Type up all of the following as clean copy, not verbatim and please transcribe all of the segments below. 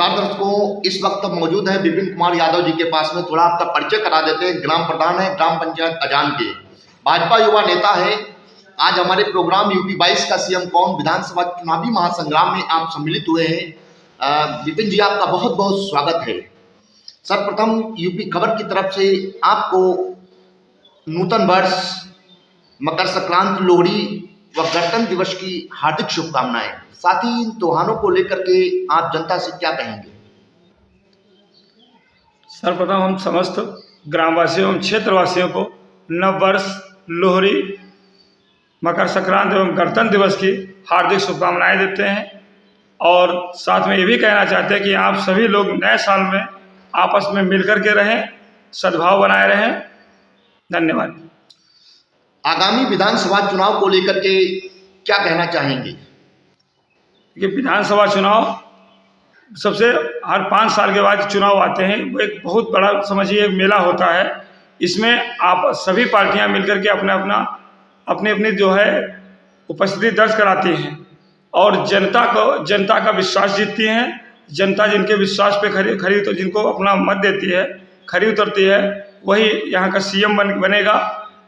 नमस्कार दर्शकों, इस वक्त हम मौजूद हैं विपिन कुमार यादव जी के पास में। थोड़ा आपका परिचय करा देते हैं। ग्राम प्रधान है ग्राम पंचायत अजान के, भाजपा युवा नेता है। आज हमारे प्रोग्राम यूपी 22 का सीएम कौन विधानसभा चुनावी महासंग्राम में आप सम्मिलित हुए हैं। विपिन जी, आपका बहुत बहुत स्वागत है। सर्वप्रथम यूपी खबर की तरफ से आपको नूतन वर्ष, मकर संक्रांति, लोहड़ी व गणतंत्र दिवस की हार्दिक शुभकामनाएं। साथ ही इन त्योहारों को लेकर के आप जनता से क्या कहेंगे? सर्वप्रथम हम समस्त ग्रामवासियों एवं क्षेत्रवासियों को नव वर्ष, लोहड़ी, मकर संक्रांति एवं गणतंत्र दिवस की हार्दिक शुभकामनाएं देते हैं। और साथ में ये भी कहना चाहते हैं कि आप सभी लोग नए साल में आपस में मिलकर के रहें, सद्भाव बनाए रहें। धन्यवाद। आगामी विधानसभा चुनाव को लेकर के क्या कहना चाहेंगे? ये विधानसभा चुनाव सबसे हर 5 साल के बाद चुनाव आते हैं। वो एक बहुत बड़ा समझिए एक मेला होता है। इसमें आप सभी पार्टियां मिलकर के अपनी अपनी जो है उपस्थिति दर्ज कराती हैं और जनता का विश्वास जीतती हैं। जनता जिनके विश्वास पे खरी तो जिनको अपना मत देती है, खरी उतरती है, वही यहाँ का सीएम बनेगा।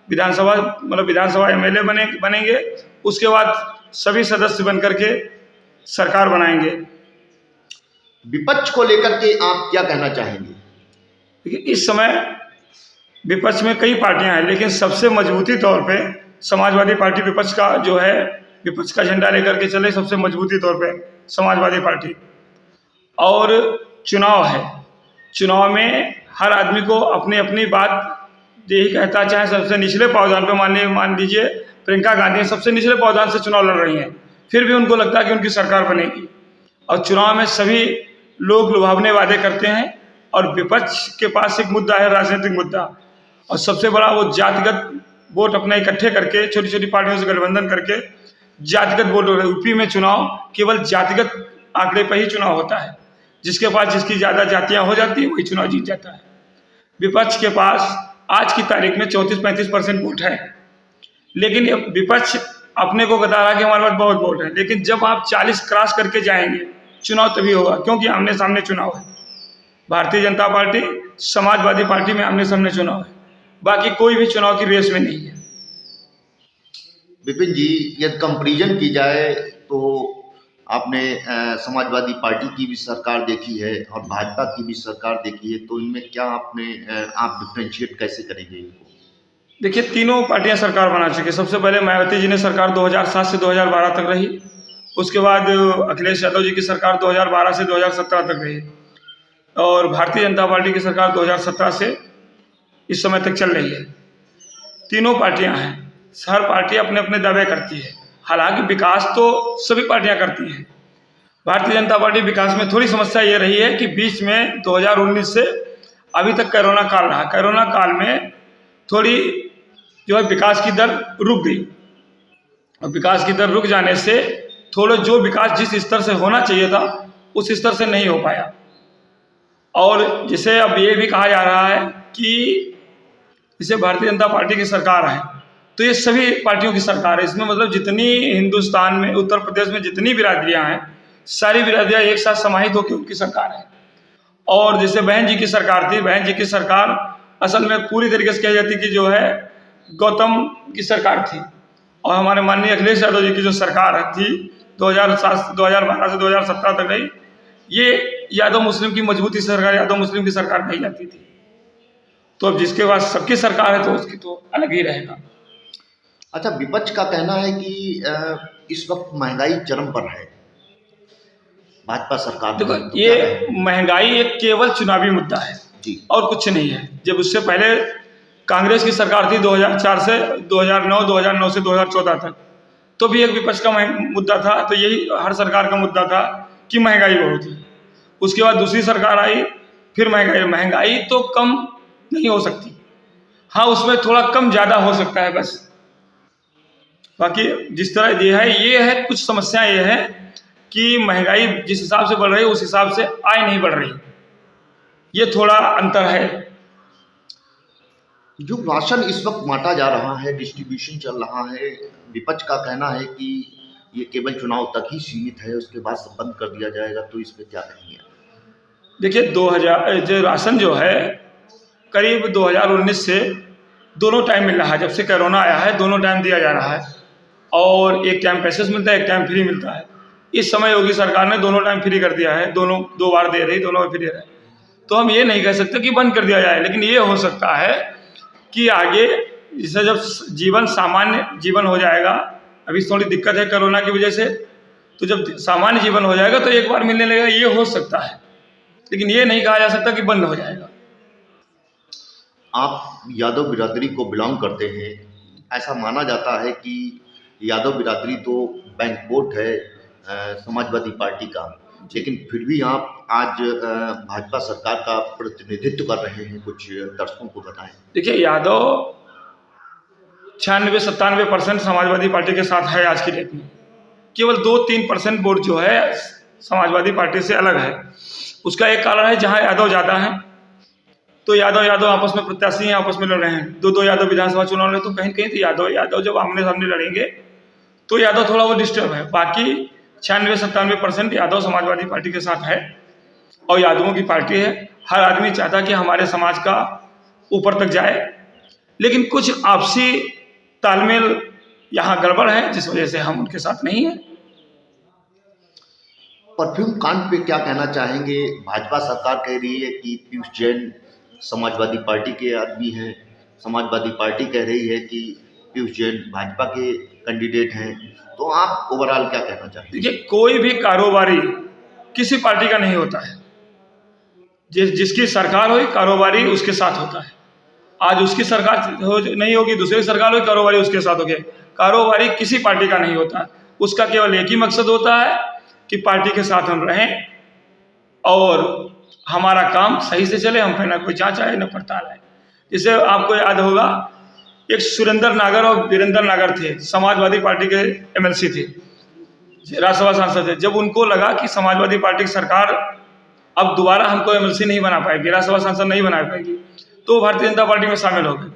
विधानसभा एमएलए बनेंगे। उसके बाद सभी सदस्य बनकर के सरकार बनाएंगे। विपक्ष को लेकर के आप क्या कहना चाहेंगे? देखिए, इस समय विपक्ष में कई पार्टियां हैं, लेकिन सबसे मजबूती तौर पे समाजवादी पार्टी विपक्ष का झंडा लेकर के चले। सबसे मजबूती तौर पे समाजवादी पार्टी। और चुनाव है, चुनाव में हर आदमी को अपनी अपनी बात यही कहता है। चाहे सबसे निचले पावदान पे मान लीजिए प्रियंका गांधी सबसे निचले पावदान से चुनाव लड़ रही हैं, फिर भी उनको लगता है कि उनकी सरकार बनेगी। और चुनाव में सभी लोग लुभावने वादे करते हैं और विपक्ष के पास एक मुद्दा है, राजनीतिक मुद्दा। और सबसे बड़ा वो जातिगत वोट अपना इकट्ठे करके, छोटी छोटी पार्टियों से गठबंधन करके जातिगत वोट। यूपी में चुनाव केवल जातिगत आंकड़े पर ही चुनाव होता है। जिसके पास जिसकी ज़्यादा जातियाँ हो जाती हैं वही चुनाव जीत जाता है। विपक्ष के पास आज की तारीख में 34-35% वोट है, लेकिन विपक्ष अपने को बता रहा है कि हमारे पास बहुत वोट है। लेकिन जब आप 40 क्रॉस करके जाएंगे, चुनाव तभी होगा, क्योंकि आमने सामने चुनाव है। भारतीय जनता पार्टी, समाजवादी पार्टी में आमने सामने चुनाव है। बाकी कोई भी चुनाव की रेस में नहीं है। विपिन जी, यदि कंपैरिजन की जाए तो आपने समाजवादी पार्टी की भी सरकार देखी है और भाजपा की भी सरकार देखी है, तो इनमें क्या आप डिफ्रेंशिएट कैसे करेंगे इनको? देखिए, तीनों पार्टियां सरकार बना चुकी। सबसे पहले मायावती जी ने सरकार 2007 से 2012 तक रही। उसके बाद अखिलेश यादव जी की सरकार 2012 से 2017 तक रही। और भारतीय जनता पार्टी की सरकार 2017 से इस समय तक चल रही है। तीनों पार्टियां हैं, हर पार्टी अपने अपने दावे करती है। हालांकि विकास तो सभी पार्टियां करती हैं। भारतीय जनता पार्टी विकास में थोड़ी समस्या ये रही है कि बीच में 2019 से अभी तक कोरोना काल रहा। कोरोना काल में थोड़ी जो है विकास की दर रुक गई। और विकास की दर रुक जाने से थोड़ा जो विकास जिस स्तर से होना चाहिए था उस स्तर से नहीं हो पाया। और जिसे अब ये भी कहा जा रहा है कि जिसे भारतीय जनता पार्टी की सरकार है, तो ये सभी पार्टियों की सरकार है। इसमें मतलब जितनी हिंदुस्तान में, उत्तर प्रदेश में जितनी बिरादरियां हैं, सारी बिरादरियां एक साथ समाहित होकर उनकी सरकार है। और जैसे बहन जी की सरकार थी, बहन जी की सरकार असल में पूरी तरीके से कही जाती कि जो है गौतम की सरकार थी। और हमारे माननीय अखिलेश यादव जी की जो सरकार थी 2012 से 2017 तक रही, ये यादव मुस्लिम की मजबूती सरकार, यादव मुस्लिम की सरकार कही जाती थी। तो अब जिसके पास सबकी सरकार है तो उसकी तो अलग ही रहेगा। अच्छा, विपक्ष का कहना है कि इस वक्त महंगाई चरम पर है, भाजपा सरकार। देखो, ये महंगाई एक केवल चुनावी मुद्दा है जी, और और कुछ नहीं है। जब उससे पहले कांग्रेस की सरकार थी 2004 से 2009 से 2014 तक, तो भी एक विपक्ष का मुद्दा था। तो यही हर सरकार का मुद्दा था कि महंगाई बहुत है। उसके बाद दूसरी सरकार आई, फिर महंगाई तो कम नहीं हो सकती। हाँ, उसमें थोड़ा कम ज़्यादा हो सकता है बस। बाकी जिस तरह ये है कुछ समस्याएं ये है कि महंगाई जिस हिसाब से बढ़ रही है उस हिसाब से आय नहीं बढ़ रही। ये थोड़ा अंतर है। जो राशन इस वक्त बांटा जा रहा है, डिस्ट्रीब्यूशन चल रहा है, विपक्ष का कहना है कि ये केवल चुनाव तक ही सीमित है, उसके बाद सब बंद कर दिया जाएगा, तो इस पे क्या कहेंगे? देखिए 2000 जो राशन जो है करीब 2019 से दोनों टाइम मिल रहा है। जब से कोरोना आया है दोनों टाइम दिया जा रहा है, और एक टाइम पैसे से मिलता है, एक टाइम फ्री मिलता है। इस समय योगी सरकार ने दोनों टाइम फ्री कर दिया है, दोनों 2 बार दे रही, दोनों में फ्री दे रहा है। तो हम ये नहीं कह सकते कि बंद कर दिया जाए, लेकिन ये हो सकता है कि आगे जैसे जब जीवन सामान्य जीवन हो जाएगा, अभी थोड़ी दिक्कत है कोरोना की वजह से, तो जब सामान्य जीवन हो जाएगा तो एक बार मिलने लगेगा, ये हो सकता है, लेकिन ये नहीं कहा जा सकता कि बंद हो जाएगा। आप यादव बिरादरी को बिलोंग करते हैं, ऐसा माना जाता है कि यादव बिरादरी तो बैंकबोट है समाजवादी पार्टी का, लेकिन फिर भी आप आज भाजपा सरकार का प्रतिनिधित्व कर रहे हैं, कुछ दर्शकों को बताएं। देखिए यादव 96-97% समाजवादी पार्टी के साथ है आज की डेट में। केवल 2-3% वोट जो है समाजवादी पार्टी से अलग है। उसका एक कारण है जहां यादव ज़्यादा हैं, तो यादव आपस में प्रत्याशी हैं, आपस में लड़ रहे हैं। 2-2 यादव विधानसभा चुनाव में तो कहीं कहीं तो यादव जब आमने सामने लड़ेंगे तो यादव थोड़ा वो डिस्टर्ब है। बाकी 96-97% यादव समाजवादी पार्टी के साथ है और यादवों की पार्टी है। हर आदमी चाहता कि हमारे समाज का ऊपर तक जाए, लेकिन कुछ आपसी तालमेल यहाँ गड़बड़ है, जिस वजह से हम उनके साथ नहीं हैं। परफ्यूम कांड पे क्या कहना चाहेंगे? भाजपा सरकार कह रही है कि पीयूष जैन समाजवादी पार्टी के आदमी हैं, समाजवादी पार्टी कह रही है कि पीयूष जैन भाजपा के कैंडिडेट हैं, तो आप ओवरऑल क्या कहना चाहेंगे? देखिए कोई भी कारोबारी किसी पार्टी का नहीं होता है। जिसकी सरकार हो कारोबारी उसके साथ होता है। आज उसकी सरकार नहीं होगी, दूसरी सरकार होगी, कारोबारी उसके साथ होगी। कारोबारी किसी पार्टी का नहीं होता, उसका केवल एक ही मकसद होता है कि पार्टी के साथ हम रहें और हमारा काम सही से चले, हम पे ना कोई चाचा है ना पड़ताल है। जैसे आपको याद होगा एक सुरेंद्र नागर और वीरेंद्र नागर थे, समाजवादी पार्टी के एमएलसी थे, राज्यसभा सांसद थे। जब उनको लगा कि समाजवादी पार्टी की सरकार अब दोबारा हमको एमएलसी नहीं बना पाएगी, राज्यसभा सांसद नहीं बना पाएगी, तो भारतीय जनता पार्टी में शामिल हो गए।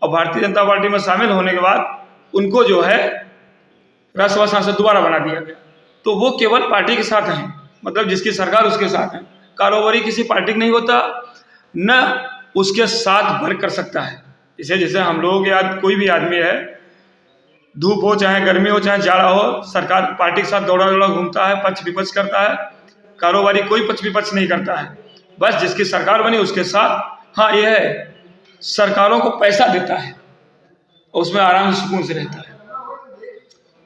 और भारतीय जनता पार्टी में शामिल होने के बाद उनको जो है राज्यसभा सांसद दोबारा बना दिया गया। तो वो केवल पार्टी के साथ हैं, मतलब जिसकी सरकार उसके साथ है। कारोबारी किसी पार्टी का नहीं होता, न उसके साथ वर्क कर सकता है। जैसे हम लोग या कोई भी आदमी है, धूप हो चाहे गर्मी हो चाहे जाड़ा हो, सरकार पार्टी के साथ दौड़ा घूमता है, पक्ष विपक्ष करता है। कारोबारी कोई पक्ष विपक्ष नहीं करता है, बस जिसकी सरकार बनी उसके साथ। हाँ ये है, सरकारों को पैसा देता है और उसमें आराम से सुकून से रहता है।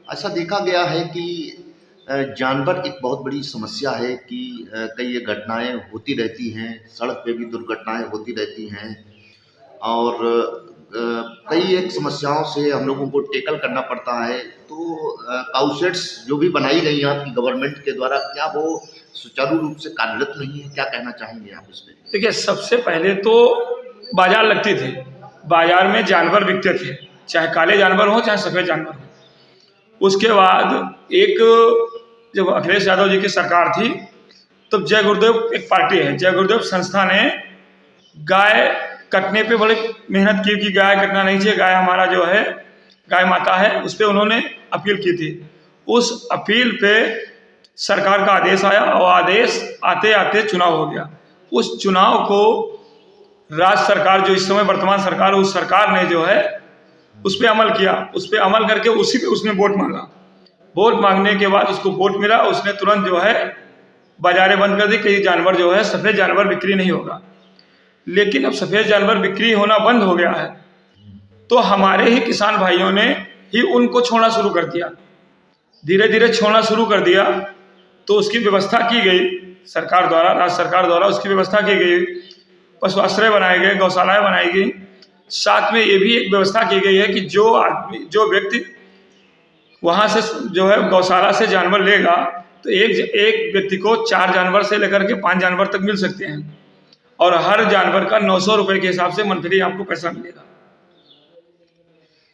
ऐसा देखा गया है कि जानवर एक बहुत बड़ी समस्या है कि कई ये घटनाएं होती रहती हैं, सड़क पे भी दुर्घटनाएं होती रहती हैं, और कई एक समस्याओं से हम लोगों को टेकल करना पड़ता है। तो काउशेड्स जो भी बनाई गई हैं आपकी गवर्नमेंट के द्वारा, क्या वो सुचारू रूप से कार्यरत नहीं है? क्या कहना चाहेंगे आप इस पर? देखिए सबसे पहले तो बाजार लगती थी, बाजार में जानवर बिकते थे, चाहे काले जानवर हो चाहे सफ़ेद जानवर हो। उसके बाद एक जब अखिलेश यादव जी की सरकार थी, तब जय गुरुदेव एक पार्टी है, जय गुरुदेव संस्था ने गाय कटने पे बड़ी मेहनत की कि गाय कटना नहीं चाहिए, गाय हमारा जो है गाय माता है, उस पर उन्होंने अपील की थी। उस अपील पे सरकार का आदेश आया और आदेश आते आते चुनाव हो गया। उस चुनाव को राज्य सरकार जो इस समय वर्तमान सरकार, उस सरकार ने जो है उस पर अमल किया, उस पर अमल करके उसी पे उसने वोट मांगा। वोट मांगने के बाद उसको वोट मिला, उसने तुरंत जो है बाजारें बंद कर दी कि जानवर जो है सफ़ेद जानवर बिक्री नहीं होगा। लेकिन अब सफ़ेद जानवर बिक्री होना बंद हो गया है, तो हमारे ही किसान भाइयों ने ही उनको छोड़ना शुरू कर दिया, धीरे धीरे छोड़ना शुरू कर दिया। तो उसकी व्यवस्था की गई सरकार द्वारा, राज्य सरकार द्वारा उसकी व्यवस्था की गई, पशु आश्रय बनाए गए, गौशालाएँ बनाई गई। साथ में ये भी एक व्यवस्था की गई है कि जो व्यक्ति वहाँ से जो है गौशाला से जानवर लेगा, तो एक व्यक्ति को 4 जानवर से लेकर के 5 जानवर तक मिल सकते हैं, और हर जानवर का 900 रुपये के हिसाब से मंथली आपको पैसा मिलेगा।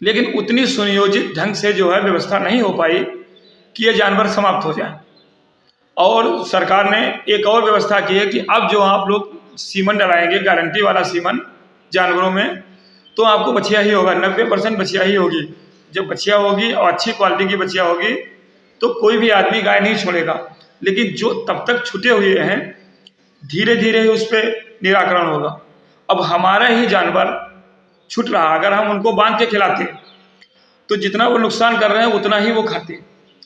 लेकिन उतनी सुनियोजित ढंग से जो है व्यवस्था नहीं हो पाई कि ये जानवर समाप्त हो जाए। और सरकार ने एक और व्यवस्था की है कि अब जो आप लोग सीमन डलाएंगे, गारंटी वाला सीमन जानवरों में, तो आपको बछिया ही होगा, 90% बछिया ही होगी। जब बछिया होगी और अच्छी क्वालिटी की बछिया होगी तो कोई भी आदमी गाय नहीं छोड़ेगा। लेकिन जो तब तक छूटे हुए हैं, धीरे धीरे उस पर निराकरण होगा। अब हमारा ही जानवर छूट रहा, अगर हम उनको बांध के खिलाते तो जितना वो नुकसान कर रहे हैं उतना ही वो खाते।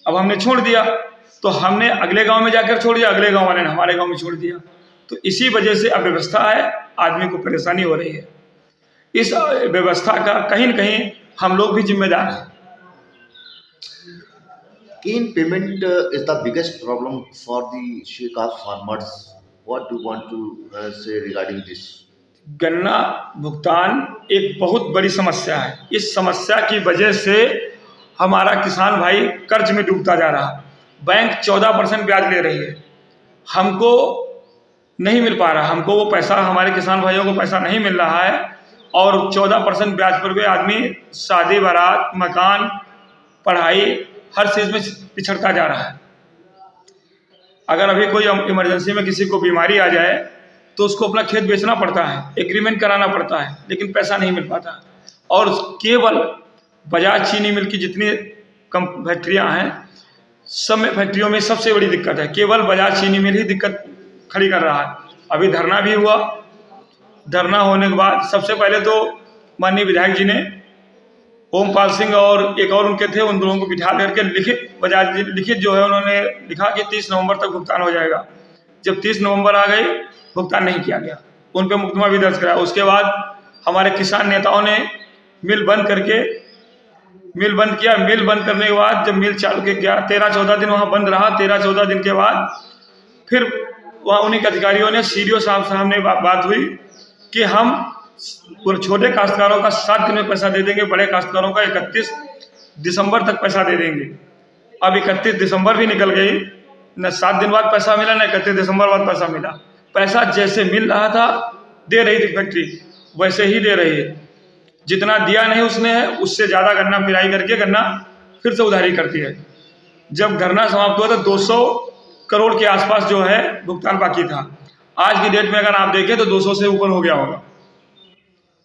अब हमने छोड़ दिया तो हमने अगले गांव में जाकर छोड़ दिया, अगले गांव वाले ने हमारे गांव में छोड़ दिया, तो इसी वजह से अव्यवस्था है, आदमी को परेशानी हो रही है। इस व्यवस्था का कहीं न कहीं हम लोग भी जिम्मेदार हैं। Cane payment is the biggest problem for the Shekar farmers. What do you want to say regarding this? गन्ना भुगतान एक बहुत बड़ी समस्या है। इस समस्या की वजह से हमारा किसान भाई कर्ज में डूबता जा रहा। बैंक 14% ब्याज ले रही है, हमको नहीं मिल पा रहा, हमको वो पैसा, हमारे किसान भाइयों को पैसा नहीं मिल रहा है, और 14% ब्याज पर भी आदमी शादी बारात, मकान, पढ़ाई, हर चीज़ में पिछड़ता जा रहा है। अगर अभी कोई इमरजेंसी में किसी को बीमारी आ जाए तो उसको अपना खेत बेचना पड़ता है, एग्रीमेंट कराना पड़ता है, लेकिन पैसा नहीं मिल पाता। और केवल बजाज चीनी मिल की जितनी कम फैक्ट्रियाँ हैं, सब में फैक्ट्रियों में सबसे बड़ी दिक्कत है, केवल बजाज चीनी मिल ही दिक्कत खड़ी कर रहा है। अभी धरना भी हुआ, धरना होने के बाद सबसे पहले तो माननीय विधायक जी ने ओमपाल सिंह और एक और उनके थे, उन दोनों को बिठा करके लिखित जो है उन्होंने लिखा कि 30 नवंबर तक भुगतान हो जाएगा। जब 30 नवंबर आ गई, भुगतान नहीं किया गया, उन पे मुकदमा भी दर्ज कराया। उसके बाद हमारे किसान नेताओं ने मिल बंद किया। मिल बंद करने के बाद जब मिल चालू किया, 13-14 दिन वहाँ बंद रहा। 13-14 दिन के बाद फिर वहाँ उन्हीं के अधिकारियों ने सीडीओ साहब सामने बात हुई कि हम छोटे काश्तकारों का 7 दिन में पैसा दे देंगे, बड़े काश्तकारों का 31 दिसंबर तक पैसा दे देंगे। अब 31 दिसंबर भी निकल गई, न 7 दिन बाद पैसा मिला, न 31 दिसंबर बाद पैसा मिला। पैसा जैसे मिल रहा था, दे रही थी फैक्ट्री, वैसे ही दे रही है। जितना दिया नहीं उसने है, उससे ज़्यादा गन्ना पिराई करके गन्ना फिर से उधारी करती है। जब धरना समाप्त हुआ तो 200 करोड़ के आसपास जो है भुगतान बाकी था। आज की डेट में अगर आप देखें तो 200 से ऊपर हो गया होगा,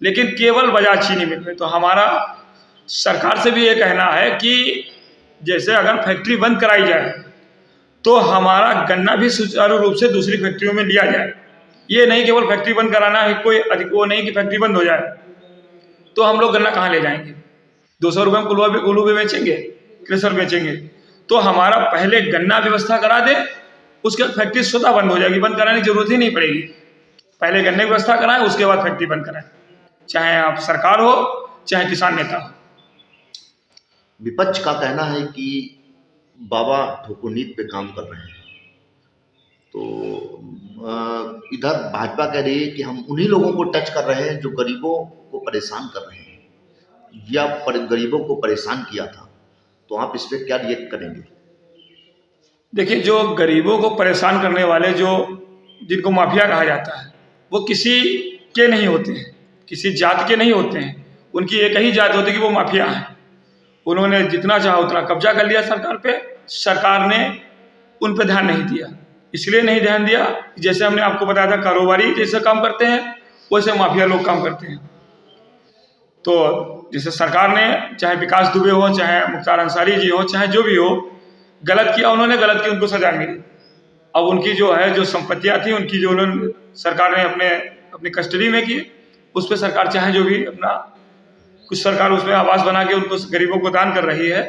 लेकिन केवल बजाज चीनी मिल में। तो हमारा सरकार से भी ये कहना है कि जैसे अगर फैक्ट्री बंद कराई जाए तो हमारा गन्ना भी सुचारू रूप से दूसरी फैक्ट्रियों में लिया जाए। ये नहीं केवल फैक्ट्री बंद कराना है, कोई वो नहीं कि फैक्ट्री बंद हो जाए तो हम लोग गन्ना कहाँ ले जाएंगे। 200 रुपये में कुल्लू भी बेचेंगे, क्रेशर बेचेंगे। तो हमारा पहले गन्ना व्यवस्था करा दे, उसके बाद फैक्ट्री स्वतः बंद हो जाएगी, बंद कराने की जरूरत ही नहीं पड़ेगी। पहले गन्ने की व्यवस्था कराएं, उसके बाद फैक्ट्री बंद कराएं, चाहे आप सरकार हो चाहे किसान नेता हो। विपक्ष का कहना है कि बाबा ठोकुनीत पे काम कर रहे हैं, तो इधर भाजपा कह रही है कि हम उन्हीं लोगों को टच कर रहे हैं जो गरीबों को परेशान कर रहे हैं या गरीबों को परेशान किया था। तो आप इस पर क्या रिएक्ट करेंगे? देखिए, जो गरीबों को परेशान करने वाले, जो जिनको माफिया कहा जाता है, वो किसी के नहीं होते हैं, किसी जात के नहीं होते हैं। उनकी एक ही जात होती है कि वो माफिया हैं। उन्होंने जितना चाहा उतना कब्जा कर लिया सरकार पे। सरकार ने उन पे ध्यान नहीं दिया, इसलिए नहीं ध्यान दिया, जैसे हमने आपको बताया था, कारोबारी जैसे काम करते हैं वैसे माफिया लोग काम करते हैं। तो जैसे सरकार ने, चाहे विकास दुबे हो, चाहे मुख्तार अंसारी जी हो, चाहे जो भी हो, गलत किया उन्होंने, गलत की उनको सजा मिली। अब उनकी जो है, जो संपत्तियां थी उनकी, जो उन्होंने सरकार ने अपनी कस्टडी में की, उस पर सरकार चाहे जो भी अपना कुछ सरकार उसमें आवास बना के उनको गरीबों को दान कर रही है,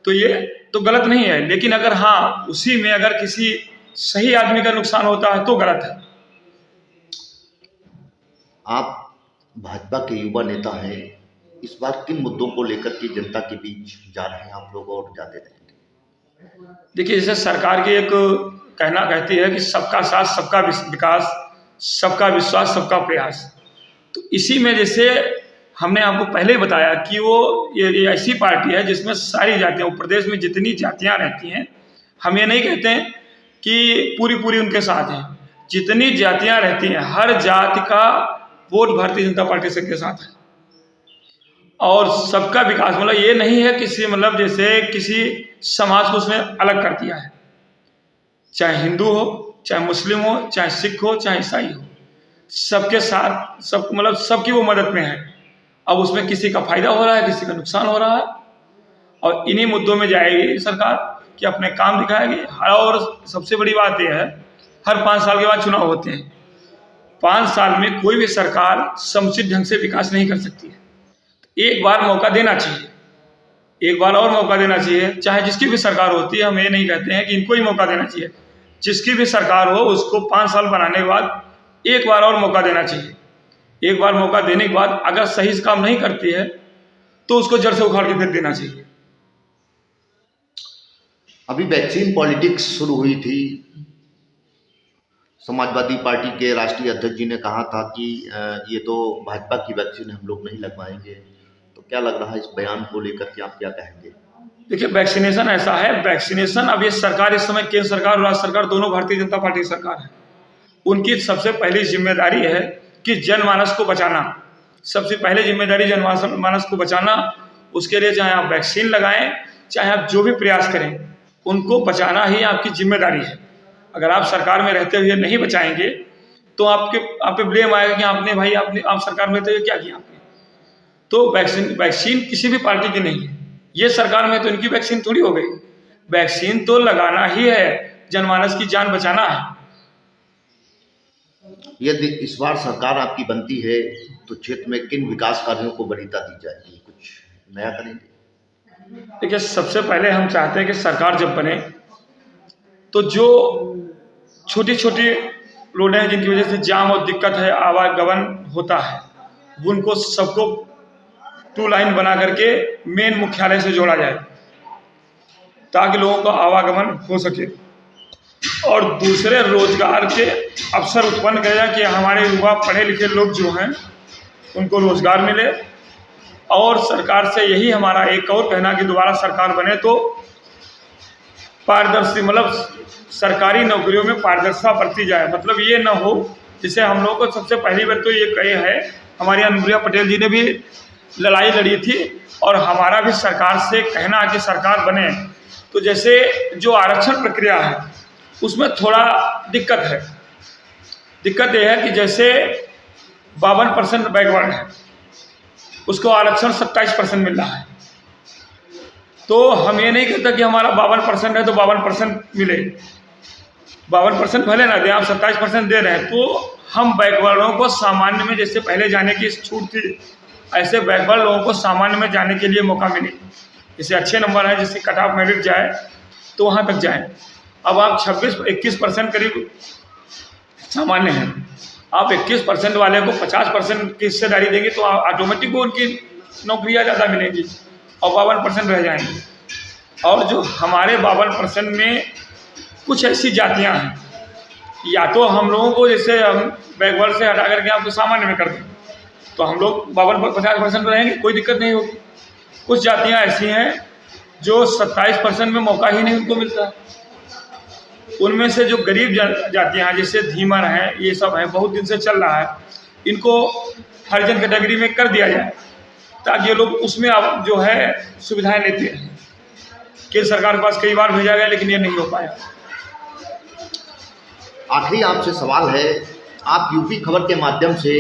तो ये तो गलत नहीं है। लेकिन अगर हाँ, उसी में अगर किसी सही आदमी का नुकसान होता है तो गलत है। आप भाजपा के युवा नेता हैं, इस बार किन मुद्दों को लेकर के जनता के बीच जा रहे हैं आप लोग और जाते रहेंगे? देखिए, जैसे सरकार की एक कहना कहती है कि सबका साथ, सबका विकास, सबका विश्वास, सबका प्रयास। तो इसी में जैसे हमने आपको पहले ही बताया कि वो ये ऐसी पार्टी है जिसमें सारी जातियाँ, प्रदेश में जितनी जातियाँ रहती हैं, हम ये नहीं कहते हैं कि पूरी उनके साथ हैं, जितनी जातियाँ रहती हैं हर जाति का वोट भारतीय जनता पार्टी से के साथ है। और सबका विकास मतलब ये नहीं है किसी, मतलब जैसे किसी समाज को उसने अलग कर दिया है, चाहे हिंदू हो, चाहे मुस्लिम हो, चाहे सिख हो, चाहे ईसाई हो, सबके साथ, सब मतलब सबकी वो मदद में है। अब उसमें किसी का फायदा हो रहा है, किसी का नुकसान हो रहा है, और इन्हीं मुद्दों में जाएगी सरकार कि अपने काम दिखाएगी। और सबसे बड़ी बात यह है, हर 5 साल के बाद चुनाव होते हैं। 5 साल में कोई भी सरकार समुचित ढंग से विकास नहीं कर सकती है। एक बार मौका देना चाहिए, एक बार और मौका देना चाहिए, चाहे जिसकी भी सरकार होती है। हम ये नहीं कहते हैं कि इनको ही मौका देना चाहिए, जिसकी भी सरकार हो उसको 5 साल बनाने के बाद एक बार और मौका देना चाहिए। एक बार मौका देने के बाद अगर सही से काम नहीं करती है तो उसको जड़ से उखाड़ के फेंक देना चाहिए। अभी वैक्सीन पॉलिटिक्स शुरू हुई थी। समाजवादी पार्टी के राष्ट्रीय अध्यक्ष जी ने कहा था कि ये तो भाजपा की वैक्सीन हम लोग नहीं लगवाएंगे। तो क्या लग रहा है इस बयान को लेकर के, आप क्या कहेंगे? देखिए, वैक्सीनेशन ऐसा है, वैक्सीनेशन अब ये सरकार इस समय केंद्र सरकार और राज्य सरकार दोनों भारतीय जनता पार्टी की सरकार है। उनकी सबसे पहली जिम्मेदारी है कि जनमानस को बचाना। सबसे पहले जिम्मेदारी जनमानस को बचाना। उसके लिए चाहे आप वैक्सीन लगाएं, चाहे आप जो भी प्रयास करें, उनको बचाना ही आपकी जिम्मेदारी है। अगर आप सरकार में रहते हुए नहीं बचाएंगे तो आप पे ब्लेम आएगा कि आप सरकार में रहते हुए क्या किया आपने। तो वैक्सीन किसी भी पार्टी की नहीं है। ये सरकार में तो इनकी वैक्सीन थोड़ी हो गई। वैक्सीन तो लगाना ही है, जनमानस की जान बचाना है। यदि इस बार सरकार आपकी बनती है तो क्षेत्र में किन विकास कार्यों को वरीयता दी जाएगी, कुछ नया करेंगे? देखिए, सबसे पहले हम चाहते हैं कि सरकार जब बने तो जो छोटी छोटी रोडें हैं जिनकी वजह से जाम और दिक्कत है, आवागमन होता है, उनको सबको 2 लाइन बना करके मेन मुख्यालय से जोड़ा जाए ताकि लोगों का आवागमन हो सके। और दूसरे रोजगार के अवसर उत्पन्न किया जाए कि हमारे युवा पढ़े लिखे लोग जो हैं उनको रोजगार मिले। और सरकार से यही हमारा एक और कहना कि दोबारा सरकार बने तो पारदर्शी, मतलब सरकारी नौकरियों में पारदर्शिता बरती जाए। मतलब ये ना हो, जिसे हम लोगों को सबसे पहली बार तो ये कहे है, हमारी अनुप्रिया पटेल जी ने भी लड़ाई लड़ी थी और हमारा भी सरकार से कहना कि सरकार बने तो जैसे जो आरक्षण प्रक्रिया है उसमें थोड़ा दिक्कत है। दिक्कत यह है कि जैसे 52% बैकवर्ड है, उसको आरक्षण 27% मिल रहा है। तो हम ये नहीं कहते कि हमारा 52% है तो 52% मिले। 52% भले ना दें, आप 27% दे रहे हैं तो हम बैकवर्डों को सामान्य में, जैसे पहले जाने की छूट थी, ऐसे बैकवर्ड लोगों को सामान्य में जाने के लिए मौका मिले। जैसे अच्छे नंबर है, जैसे कट ऑफ मेरिट जाए तो वहाँ तक जाएं। अब आप 21% करीब सामान्य हैं, आप 21% वाले को 50% की हिस्सेदारी देंगे तो ऑटोमेटिक को उनकी नौकरियाँ ज़्यादा मिलेंगी और 52% रह जाएंगे। और जो हमारे 52% में कुछ ऐसी जातियां हैं, या तो हम लोगों को जैसे हम बैकवर्ड से हटा करके आपको सामान्य में कर दें तो हम लोग 50% रहेंगे, कोई दिक्कत नहीं होगी। कुछ जातियां ऐसी हैं जो 27% में मौका ही नहीं उनको मिलता। उनमें से जो गरीब जातियां हैं, जैसे धीमर हैं, ये सब हैं, बहुत दिन से चल रहा है, इनको हरिजन कैटेगरी में कर दिया जाए ताकि ये लोग उसमें अब जो है सुविधाएं लेते हैं। केंद्र सरकार के पास कई बार भेजा गया लेकिन ये नहीं हो पाया। आखिरी आपसे सवाल है, आप यूपी खबर के माध्यम से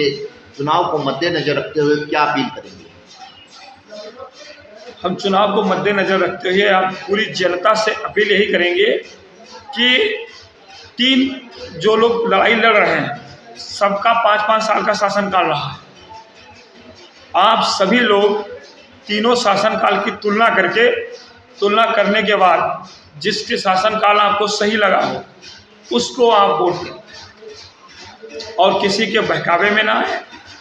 चुनाव को मद्देनजर रखते हुए क्या अपील करेंगे? हम चुनाव को मद्देनजर रखते हुए आप पूरी जनता से अपील यही करेंगे कि 3 जो लोग लड़ाई लड़ रहे हैं, सबका 5-5 साल का शासनकाल रहा है। आप सभी लोग तीनों शासनकाल की तुलना करने के बाद जिसके शासनकाल आपको सही लगा हो उसको आप वोट दें और किसी के बहकावे में ना आए।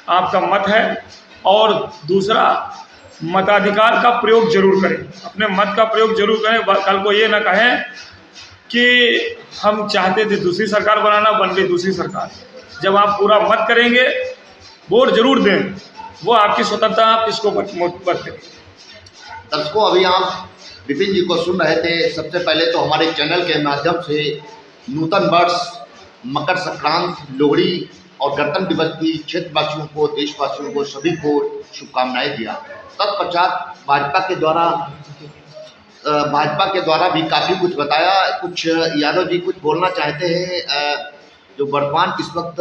आपका मत है। और दूसरा, मताधिकार का प्रयोग जरूर करें, अपने मत का प्रयोग जरूर करें। कल को ये ना कहें कि हम चाहते थे दूसरी सरकार बनाना, बन गई दूसरी सरकार। जब आप पूरा मत करेंगे, वोट जरूर दें, वो आपकी स्वतंत्रता, आप किसको मत करें। दर्शकों, अभी आप विपिन जी को सुन रहे थे। सबसे पहले तो हमारे चैनल के माध्यम से नूतन वर्ष, मकर संक्रांत, लोहड़ी और गणतंत्र दिवस की क्षेत्रवासियों को, देशवासियों को, सभी को शुभकामनाएं दिया। तत्पश्चात भाजपा के द्वारा भी काफ़ी कुछ बताया। कुछ यादव जी कुछ बोलना चाहते हैं। जो वर्तमान इस वक्त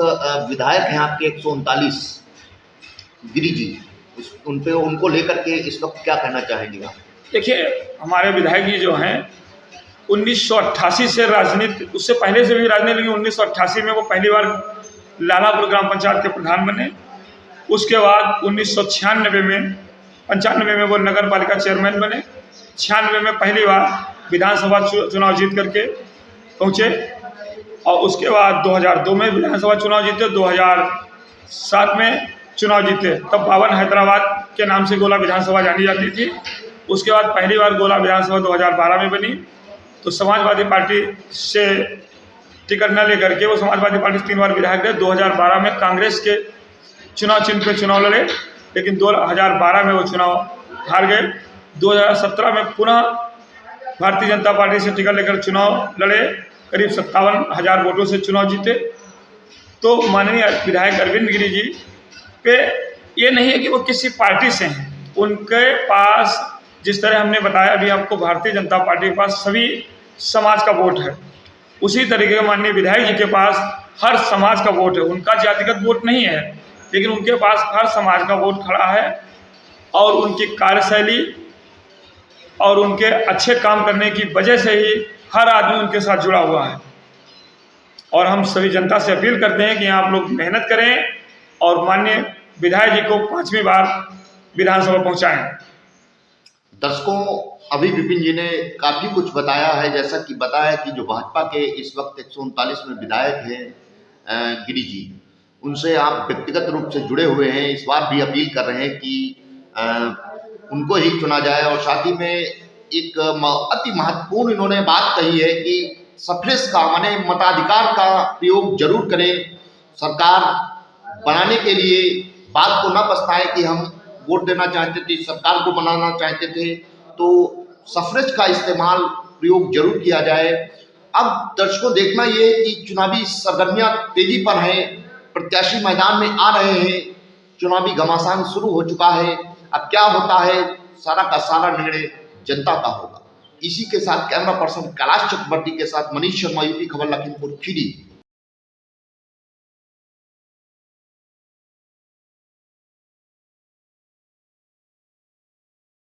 विधायक हैं आपके 139 गिरी जी, उनको लेकर के इस वक्त क्या कहना चाहेंगे आप? देखिए, हमारे विधायक जी जो हैं 1988 से राजनीति, उससे पहले से भी राजनीति, लेकिन 1988 में वो पहली बार लालापुर ग्राम पंचायत के प्रधान बने। उसके बाद 1996 में 95 में वो नगर पालिका चेयरमैन बने। 96 में पहली बार विधानसभा चुनाव जीत करके पहुँचे और उसके बाद 2002 में विधानसभा चुनाव जीते, 2007 में चुनाव जीते। तब बावन हैदराबाद के नाम से गोला विधानसभा जानी जाती थी। उसके बाद पहली बार गोला विधानसभा 2012 में बनी। तो समाजवादी पार्टी से टिकट न लेकर के वो समाजवादी पार्टी से 3 बार विधायक रहे। 2012 में कांग्रेस के चुनाव चिन्ह पे चुनाव लड़े, लेकिन 2012 में वो चुनाव हार गए। 2017 में पुनः भारतीय जनता पार्टी से टिकट लेकर चुनाव लड़े, करीब 57,000 वोटों से चुनाव जीते। तो माननीय विधायक अरविंद गिरी जी पे ये नहीं है कि वो किसी पार्टी से हैं, उनके पास जिस तरह हमने बताया अभी आपको, भारतीय जनता पार्टी के पास सभी समाज का वोट है, उसी तरीके के माननीय विधायक जी के पास हर समाज का वोट है। उनका जातिगत वोट नहीं है, लेकिन उनके पास हर समाज का वोट खड़ा है और उनकी कार्यशैली और उनके अच्छे काम करने की वजह से ही हर आदमी उनके साथ जुड़ा हुआ है। और हम सभी जनता से अपील करते हैं कि आप लोग मेहनत करें और माननीय विधायक जी को 5वीं बार विधानसभा पहुंचाएं। दर्शकों, अभी विपिन जी ने काफ़ी कुछ बताया है। जैसा कि बताया कि जो भाजपा के इस वक्त 139 में विधायक हैं गिरी जी, उनसे आप व्यक्तिगत रूप से जुड़े हुए हैं। इस बार भी अपील कर रहे हैं कि उनको ही चुना जाए। और साथ ही में एक अति महत्वपूर्ण इन्होंने बात कही है कि सफरेश का माने मताधिकार का प्रयोग जरूर करें। सरकार बनाने के लिए बात को न पछताए कि हम वोट देना चाहते थे, सरकार को बनाना चाहते थे, तो सफरेज का इस्तेमाल प्रयोग जरूर किया जाए। अब दर्शकों, देखना ये है कि चुनावी सरगर्मियां तेजी पर हैं, प्रत्याशी मैदान में आ रहे हैं, चुनावी घमासान शुरू हो चुका है। अब क्या होता है, सारा का सारा निर्णय जनता का होगा। इसी के साथ कैमरा पर्सन कैलाश चक्रवर्ती के साथ मनीष शर्मा, यूपी खबर, लखीमपुर खीरी।